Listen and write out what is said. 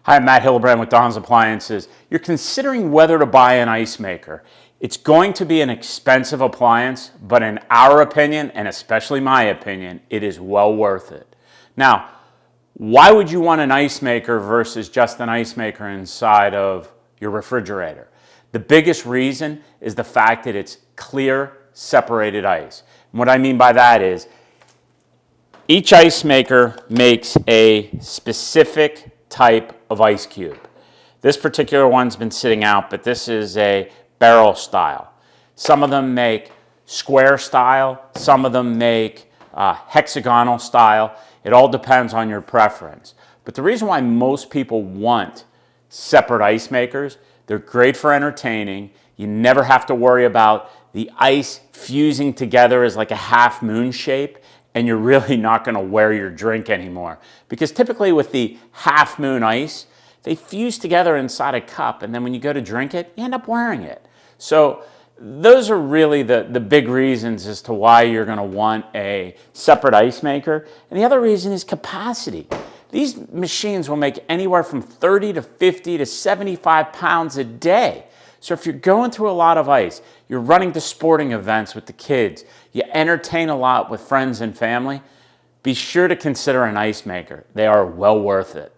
Hi, I'm Matt Hillebrand with Don's Appliances. You're considering whether to buy an ice maker. It's going to be an expensive appliance, but in our opinion, and especially my opinion, it is well worth it. Now, why would you want an ice maker versus just an ice maker inside of your refrigerator? The biggest reason is the fact that it's clear, separated ice. And what I mean by that is each ice maker makes a specific type of ice cube. This particular one's been sitting out, but this is a barrel style. Some of them make square style, some of them make hexagonal style. It all depends on your preference. But the reason why most people want separate ice makers, they're great for entertaining. You never have to worry about the ice fusing together as like a half moon shape, and you're really not going to wear your drink anymore. Because typically with the half moon ice, they fuse together inside a cup, and then when you go to drink it, you end up wearing it. So those are really the big reasons as to why you're going to want a separate ice maker. And the other reason is capacity. These machines will make anywhere from 30 to 50 to 75 pounds a day. So if you're going through a lot of ice, you're running to sporting events with the kids, you entertain a lot with friends and family, be sure to consider an ice maker. They are well worth it.